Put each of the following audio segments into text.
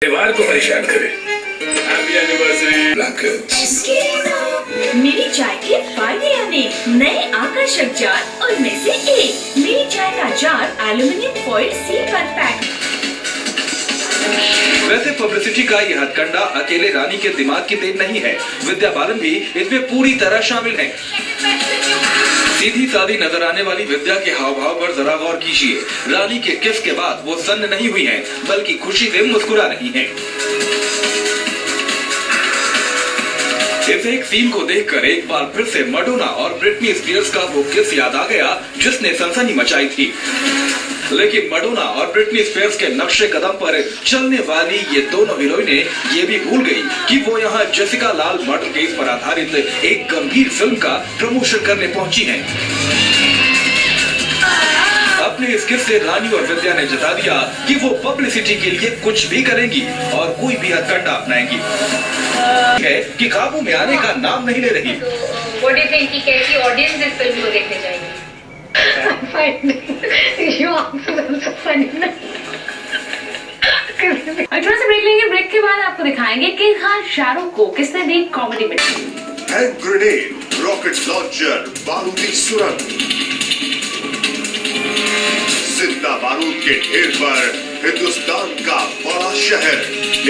परिवार को परेशान करे। Happy anniversary blanket. मेरी चाय के फायदे अनेक, नए आकर्षक जार और में से एक। मेरी चाय का जार एल्युमिनियम फॉइल सील बंद पैक। वैसे पब्लिसिटी का यह हथकंडा अकेले रानी के दिमाग की देन नहीं है, विद्या बालन भी इसमें पूरी तरह शामिल है। सीधी सादी नजर आने वाली विद्या के हाव भाव पर जरा गौर कीजिए। रानी के किस के बाद वो सन्न नहीं हुई हैं, बल्कि खुशी से मुस्कुरा रही हैं। इस एक सीन को देखकर एक बार फिर से मैडोना और ब्रिटनी स्पीयर्स का वो किस याद आ गया जिसने सनसनी मचाई थी। लेकिन मैडोना और ब्रिटनी स्पीयर्स के नक्शे कदम पर चलने वाली ये दोनों हीरोइनें ये भी भूल गई कि वो यहाँ जेसिका लाल मर्डर केस पर आधारित एक गंभीर फिल्म का प्रमोशन करने पहुंची हैं। अपने इस किस से रानी और विद्या ने जता दिया कि वो पब्लिसिटी के लिए कुछ भी करेंगी और कोई भी हथकंडा अपनाएंगी। है कि काबू में आने का नाम नहीं ले रही। What do you think कि कैसी ऑडियंस इस फिल्म को देखने जाएगी? थोड़ा सा ब्रेक लेंगे, ब्रेक के बाद आपको दिखाएंगे कि हाँ शाहरुख को किसने दी कॉमेडी में। हैंड ग्रेनेड, रॉकेट लॉन्चर, बारूदी सुरंग, जिंदा बारूद के ढेर पर हिंदुस्तान का बड़ा शहर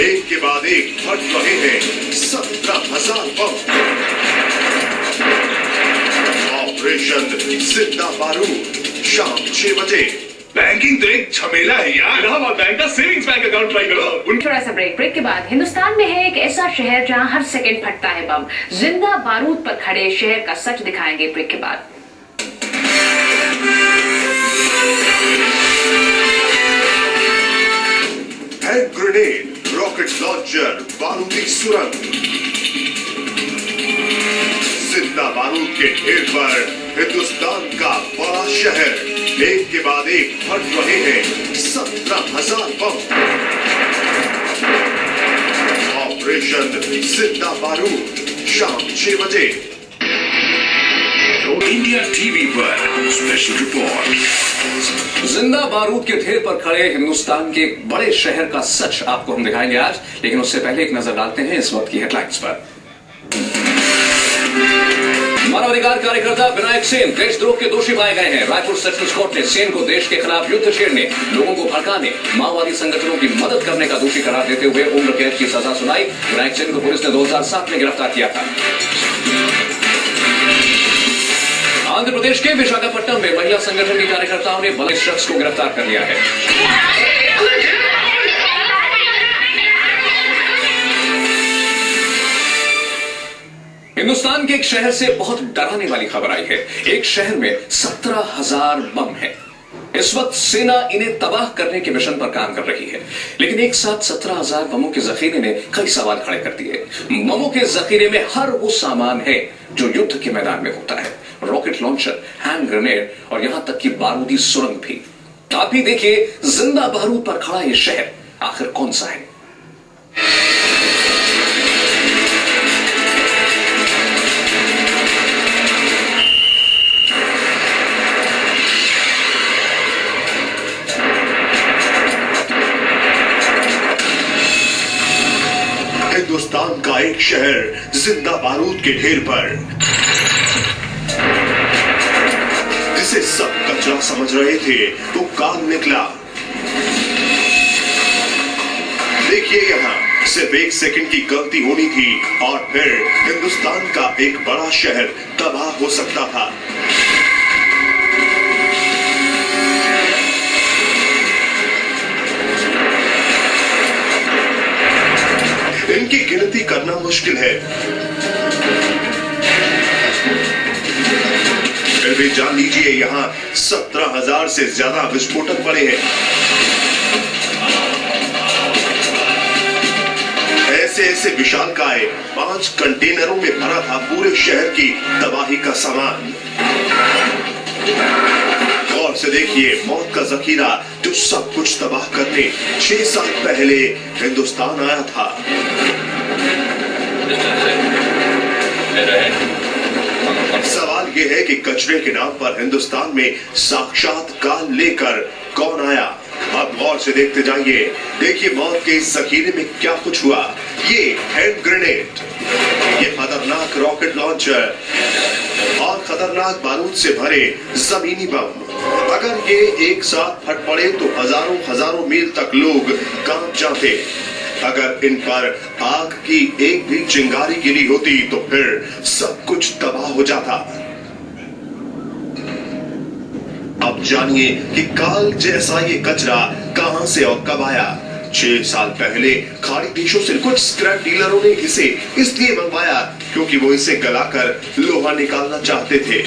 एक के बाद एक फट रहे हैं 17,000 बम। ऑपरेशन जिंदा बारूद शाम 6 बजे। बैंकिंग तो एक झमेला है यार। इलाहाबाद बैंक का सेविंग्स बैंक अकाउंट ट्राई करो। थोड़ा सा ब्रेक के बाद हिंदुस्तान में है एक ऐसा शहर जहां हर सेकंड फटता है बम। जिंदा बारूद पर खड़े शहर का सच दिखाएंगे ब्रेक के बाद। हैंड ग्रेनेड, रॉकेट लॉन्चर, बारूदी सुरंग, जिंदा बारूद के ढेर पर हिंदुस्तान का बड़ा शहर एक के बाद एक फट रहे हैं 17,000 बम। ऑपरेशन जिंदा बारूद शाम 6 बजे। इंडिया टीवी पर स्पेशल रिपोर्ट। जिंदा बारूद के ढेर पर खड़े हिंदुस्तान के एक बड़े शहर का सच आपको हम दिखाएंगे आज, लेकिन उससे पहले एक नजर डालते हैं इस वक्त की हेडलाइंस पर। मानवाधिकार कार्यकर्ता विनायक सेन देशद्रोह के दोषी पाए गए हैं। रायपुर सेशंस कोर्ट ने सेन को देश के खिलाफ युद्ध छेड़ने, लोगों को भड़काने, माओवादी संगठनों की मदद करने का दोषी करार देते हुए उम्र कैद की सजा सुनाई। विनायक सेन को पुलिस ने 2007 में गिरफ्तार किया था। आंध्र प्रदेश के विशाखापट्टनम में महिला संगठन के कार्यकर्ताओं ने बड़े शख्स को गिरफ्तार कर लिया है। हिंदुस्तान के एक शहर से बहुत डराने वाली खबर आई है। एक शहर में 17,000 बम है। इस वक्त सेना इन्हें तबाह करने के मिशन पर काम कर रही है, लेकिन एक साथ 17,000 बमों के जखीरे ने कई सवाल खड़े कर दिए। बमों के जखीरे में हर वो सामान है जो युद्ध के मैदान में होता है। रॉकेट लॉन्चर, हैंड ग्रेनेड और यहां तक कि बारूदी सुरंग भी। आप भी देखिए जिंदा बारूद पर खड़ा यह शहर आखिर कौन सा है। हिंदुस्तान का एक शहर जिंदा बारूद के ढेर पर, जिसे सब कचरा समझ रहे थे वो काम निकला। देखिए यहाँ सिर्फ 1 सेकंड की गलती होनी थी और फिर हिंदुस्तान का एक बड़ा शहर तबाह हो सकता था। इनकी गिनती करना मुश्किल है, फिर भी जान लीजिए यहाँ 17,000 से ज्यादा विस्फोटक पड़े हैं। ऐसे ऐसे विशालकाय 5 कंटेनरों में भरा था पूरे शहर की तबाही का सामान। गौर से देखिए मौत का जखीरा जो सब कुछ तबाह करने 6 साल पहले हिंदुस्तान आया था। सवाल ये है कि कचरे के नाम पर हिंदुस्तान में साक्षात काल लेकर कौन आया? आप गौर से देखते जाइए, देखिए मौत के इस जखीरे में क्या कुछ हुआ। ये हैंड ग्रेनेड, ये खतरनाक रॉकेट लॉन्चर और खतरनाक बारूद से भरे जमीनी बम। अगर ये एक साथ फट पड़े तो हजारों हजारों मील तक लोग कांप जाते। अगर इन पर आग की एक भी चिंगारी गिरी होती तो फिर सब कुछ तबाह हो जाता। अब जानिए कि काल जैसा ये कचरा कहां से और कब आया। 6 साल पहले खाड़ी देशों से कुछ स्क्रैप डीलरों ने इसे इसलिए मंगवाया क्योंकि वो इसे गलाकर लोहा निकालना चाहते थे।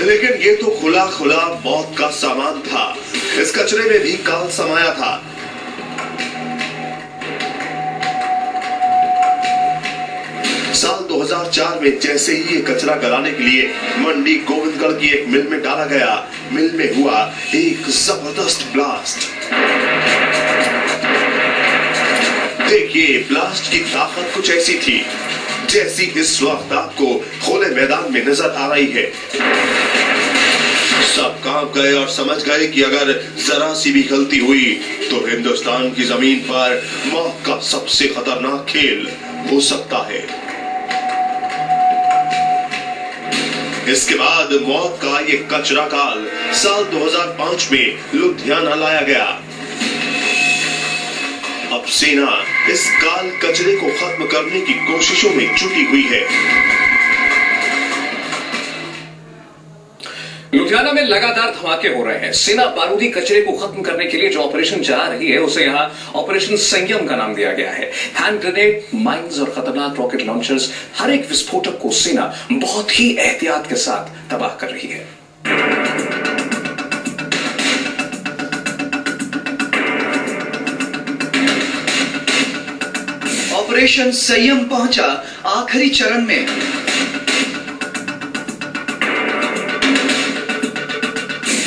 लेकिन ये तो खुला खुला मौत का सामान था। इस कचरे में भी काल समाया था। साल 2004 में जैसे ही ये कचरा गलाने के लिए मंडी गोविंदगढ़ की एक मिल में डाला गया, मिल में हुआ एक जबरदस्त ब्लास्ट। देखिए, ब्लास्ट की ताकत कुछ ऐसी थी जैसी इस वक्त आपको खुले मैदान में नजर आ रही है। सब कांप गए और समझ गए कि अगर जरा सी भी गलती हुई तो हिंदुस्तान की जमीन पर मौत का सबसे खतरनाक खेल हो सकता है। इसके बाद मौत का ये कचरा काल साल 2005 में लुधियाना लाया गया। अब सेना इस काल कचरे को खत्म करने की कोशिशों में जुटी हुई है। लुधियाना में लगातार धमाके हो रहे हैं। सेना बारूदी कचरे को खत्म करने के लिए जो ऑपरेशन चला रही है उसे यहां ऑपरेशन संयम का नाम दिया गया है। हैंड ग्रेनेड, माइंस और खतरनाक रॉकेट लॉन्चर्स, हर एक विस्फोटक को सेना बहुत ही एहतियात के साथ तबाह कर रही है। ऑपरेशन संयम पहुंचा आखिरी चरण में।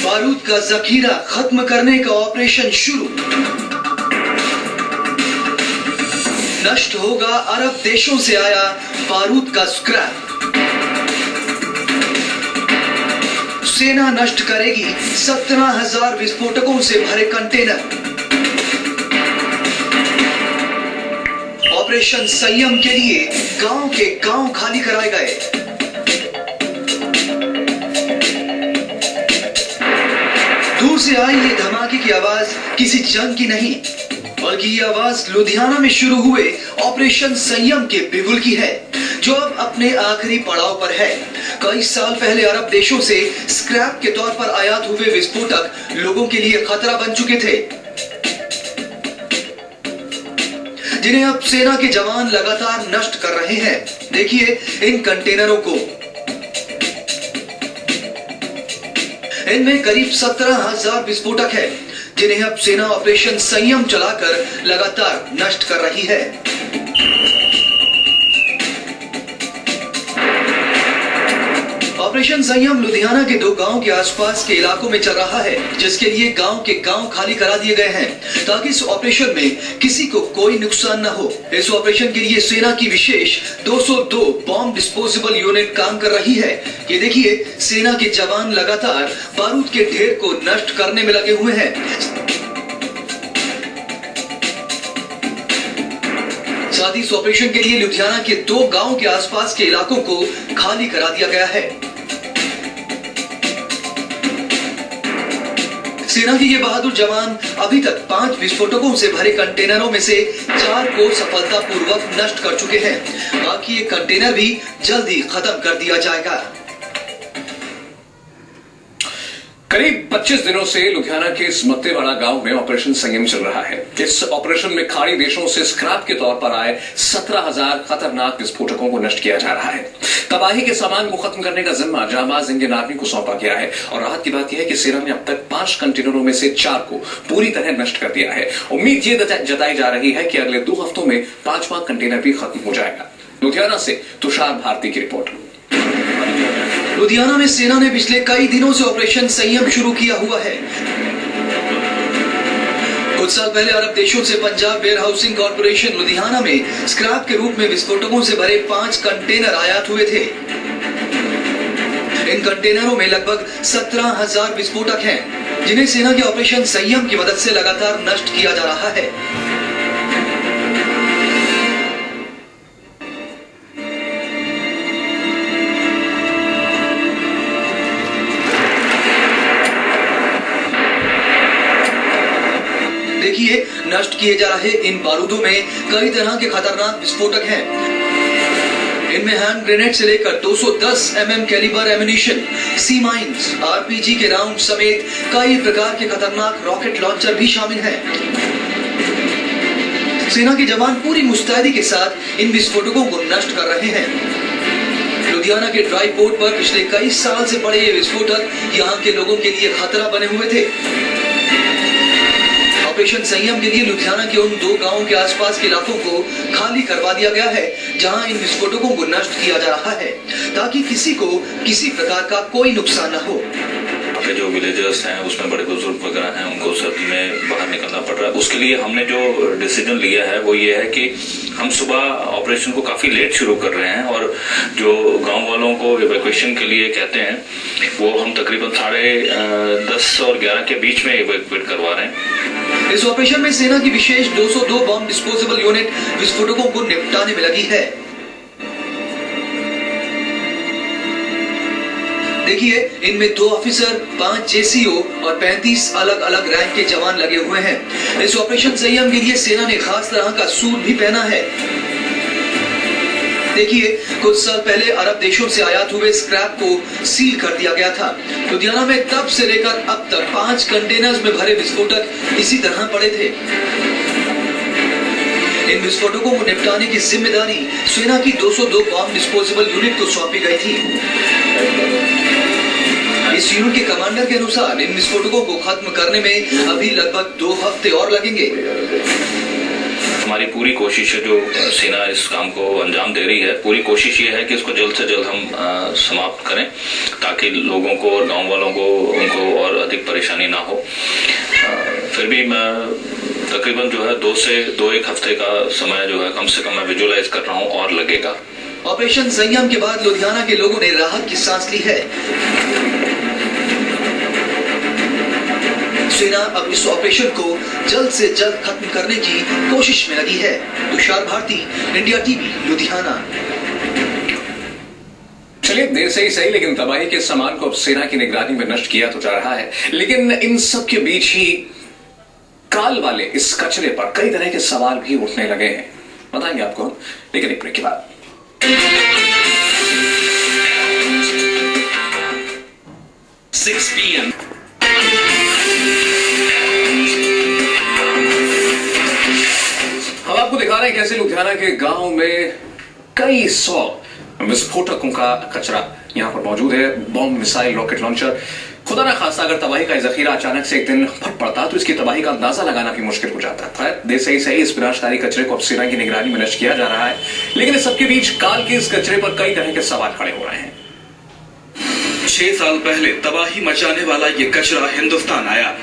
बारूद का जखीरा खत्म करने का ऑपरेशन शुरू। नष्ट होगा अरब देशों से आया बारूद का स्क्रैप। सेना नष्ट करेगी 17,000 विस्फोटकों से भरे कंटेनर। ऑपरेशन संयम के लिए गांव के गांव खाली कराए गए। दूर से आई ये धमाके की आवाज किसी जंग की नहीं, बल्कि ये आवाज लुधियाना में शुरू हुए ऑपरेशन संयम के बिगुल की है, जो अब अपने आखिरी पड़ाव पर है। कई साल पहले अरब देशों से स्क्रैप के तौर पर आयात हुए विस्फोटक लोगों के लिए खतरा बन चुके थे, जिन्हें अब सेना के जवान लगातार नष्ट कर रहे हैं। देखिए इन कंटेनरों को, इनमें करीब 17,000 विस्फोटक है, जिन्हें अब सेना ऑपरेशन संयम चलाकर लगातार नष्ट कर रही है। ऑपरेशन संयम लुधियाना के 2 गांव के आसपास के इलाकों में चल रहा है, जिसके लिए गांव के गांव खाली करा दिए गए हैं ताकि इस ऑपरेशन में किसी को कोई नुकसान न हो। इस ऑपरेशन के लिए सेना की विशेष 202 बॉम्ब डिस्पोजेबल यूनिट काम कर रही है। ये देखिए, सेना के जवान लगातार बारूद के ढेर को नष्ट करने में लगे हुए हैं। साथ ही इस ऑपरेशन के लिए लुधियाना के 2 गांव के आसपास के इलाकों को खाली करा दिया गया है। सेना के ये बहादुर जवान अभी तक 5 विस्फोटकों से भरे कंटेनरों में से 4 को सफलतापूर्वक नष्ट कर चुके हैं। बाकी ये कंटेनर भी जल्द ही खत्म कर दिया जाएगा। करीब 25 दिनों से लुधियाना के इस मत्तेवाड़ा गांव में ऑपरेशन संयम चल रहा है। इस ऑपरेशन में खाड़ी देशों से स्क्रैप के तौर पर आए 17,000 खतरनाक विस्फोटकों को नष्ट किया जा रहा है। तबाही के सामान को खत्म करने का जिम्मा जांबाज इंडियन आर्मी को सौंपा गया है और राहत की बात यह है कि सेना ने अब तक 5 कंटेनरों में से 4 को पूरी तरह नष्ट कर दिया है। उम्मीद ये जताई जा रही है कि अगले 2 हफ्तों में 5वां कंटेनर भी खत्म हो जाएगा। लुधियाना से तुषार भारती की रिपोर्ट। लुधियाना में सेना ने पिछले कई दिनों से ऑपरेशन संयम शुरू किया हुआ है। कुछ साल पहले अरब देशों से Punjab warehousing corporation Ludhiana में स्क्रैप के रूप में विस्फोटकों से भरे 5 कंटेनर आयात हुए थे। इन कंटेनरों में लगभग 17,000 विस्फोटक हैं, जिन्हें सेना के ऑपरेशन संयम की मदद से लगातार नष्ट किया जा रहा है। देखिए, नष्ट किए जा रहे इन बारूदों में कई तरह के खतरनाक विस्फोटक हैं। इनमें हैंड ग्रेनेड से लेकर 210 mm कैलिबर एम्यूनिशन, सी माइंस, आरपीजी के राउंड समेत कई प्रकार के खतरनाक रॉकेट लॉन्चर भी शामिल हैं। सेना के जवान पूरी मुस्तैदी के साथ इन विस्फोटकों को नष्ट कर रहे हैं। लुधियाना के ड्राई पोर्ट पर पिछले कई साल से पड़े ये विस्फोटक यहाँ के लोगों के लिए खतरा बने हुए थे। ऑपरेशन संयम के लिए लुधियाना के उन 2 गांवों के आसपास के इलाकों को खाली करवा दिया गया है, जहां इन विस्फोटकों को नष्ट किया जा रहा है, ताकि किसी को किसी प्रकार का कोई नुकसान न हो। जो विलेजर्स हैं उसमें बड़े बुजुर्ग वगैरह हैं, उनको सर्दी में बाहर निकलना पड़ रहा है। उसके लिए हमने जो डिसीजन लिया है वो ये है कि हम सुबह ऑपरेशन को काफी लेट शुरू कर रहे हैं और जो गांव वालों को इवैक्यूएशन के लिए कहते हैं वो हम तकरीबन 10:30 और 11 के बीच में इवैक्यूएट करवा रहे हैं। इस ऑपरेशन में सेना की विशेष 202 बम डिस्पोजेबल यूनिट विस्फोटकों को निपटाने में लगी है। देखिए, इनमें 2 ऑफिसर, 5 जेसीओ और 35 अलग अलग रैंक के जवान लगे हुए हैं। इस ऑपरेशन संयम के लिए सेना ने खास तरह का सूट भी पहना है। देखिए, कुछ साल पहले अरब देशों से आयात हुए स्क्रैप को सील कर दिया गया था। लुधियाना में तब से लेकर अब तक 5 कंटेनर्स में भरे विस्फोटक इसी तरह पड़े थे। इन विस्फोटकों को निपटाने की जिम्मेदारी सेना की 202 बम डिस्पोजेबल यूनिट को सौंपी गई थी। इस यूनिट के कमांडर के अनुसार इन विस्फोटकों को खत्म करने में अभी लगभग 2 हफ्ते और लगेंगे। हमारी पूरी कोशिश है, जो सेना इस काम को अंजाम दे रही है, पूरी कोशिश ये है कि इसको जल्द से जल्द हम समाप्त करें, ताकि लोगों को और गांव वालों को उनको और अधिक परेशानी ना हो। फिर भी मैं तकरीबन जो है 2 से 2-1 हफ्ते का समय जो है कम से कम मैं विजुअलाइज कर रहा हूँ और लगेगा। ऑपरेशन संयम के बाद लुधियाना के लोगों ने राहत की सांस ली है। सेना अब इस ऑपरेशन को जल्द से जल्द खत्म करने की कोशिश में लगी है। Tushar Bharti, India TV, Ludhiana. चलिए, देर से ही सही, लेकिन तबाही के सामान को अब सेना की निगरानी में नष्ट किया तो जा रहा है। लेकिन इन सब के बीच ही काल वाले इस कचरे पर कई तरह के सवाल भी उठने लगे हैं। बताएंगे आपको, लेकिन एक ब्रेक के बाद। 6 PM हम आपको दिखा रहे हैं कैसे लुधियाना के गांव में कई 100 विस्फोटकों का कचरा यहां पर मौजूद है। बम, मिसाइल, रॉकेट लॉन्चर। खुदा ना खास्ता अगर तबाही का जखीरा अचानक से एक दिन फट पड़ता तो इसकी तबाही का अंदाजा लगाना भी मुश्किल हो जाता था। देर से ही सही, इस विनाशकारी कचरे को अब सेना की निगरानी में नष्ट किया जा रहा है, लेकिन इस सबके बीच काल के इस कचरे पर कई तरह के सवाल खड़े हो रहे हैं। 6 साल पहले तबाही मचाने वाला ये कचरा हिंदुस्तान आया।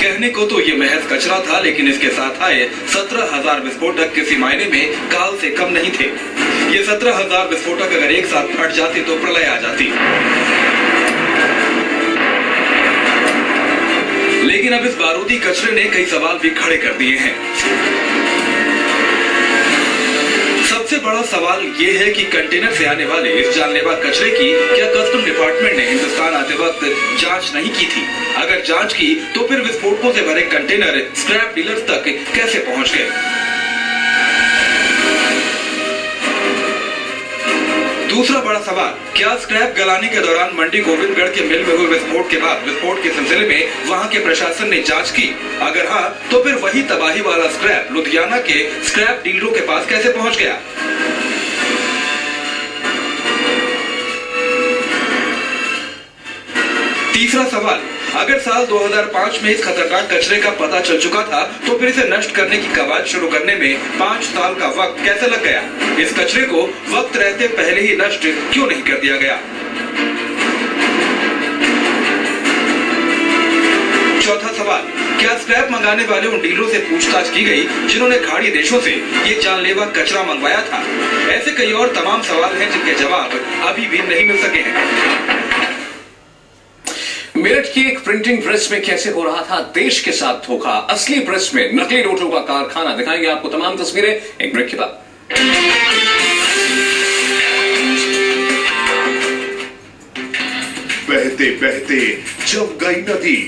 कहने को तो ये महज कचरा था, लेकिन इसके साथ आए 17,000 विस्फोटक किसी मायने में काल से कम नहीं थे। ये 17,000 विस्फोटक अगर एक साथ फट जाते तो प्रलय आ जाती। लेकिन अब इस बारूदी कचरे ने कई सवाल भी खड़े कर दिए हैं। सबसे बड़ा सवाल ये है कि कंटेनर से आने वाले इस जानलेवा कचरे की क्या कस्टम डिपार्टमेंट ने हिंदुस्तान आते वक्त जांच नहीं की थी? अगर जांच की तो फिर विस्फोटकों से भरे कंटेनर स्क्रैप डीलर्स तक कैसे पहुंच गए? दूसरा बड़ा सवाल, क्या स्क्रैप गलाने के दौरान मंडी गोविंदगढ़ के मिल में हुए विस्फोट के बाद विस्फोट के सिलसिले में वहां के प्रशासन ने जांच की? अगर हाँ, तो फिर वही तबाही वाला स्क्रैप लुधियाना के स्क्रैप डीलरों के पास कैसे पहुंच गया? तीसरा सवाल, अगर साल 2005 में इस खतरनाक कचरे का पता चल चुका था तो फिर इसे नष्ट करने की कवायद शुरू करने में 5 साल का वक्त कैसे लग गया? इस कचरे को वक्त रहते पहले ही नष्ट क्यों नहीं कर दिया गया? चौथा सवाल, क्या स्क्रैप मंगाने वाले उन डीलरों से पूछताछ की गई जिन्होंने खाड़ी देशों से ये जानलेवा कचरा मंगवाया था? ऐसे कई और तमाम सवाल हैं जिनके जवाब अभी भी नहीं मिल सके हैं। मेरठ की एक प्रिंटिंग प्रेस में कैसे हो रहा था देश के साथ धोखा, असली प्रेस में नकली नोटों का कारखाना, दिखाएंगे आपको तमाम तस्वीरें एक ब्रेक के बाद। बहते बहते जम गई नदी।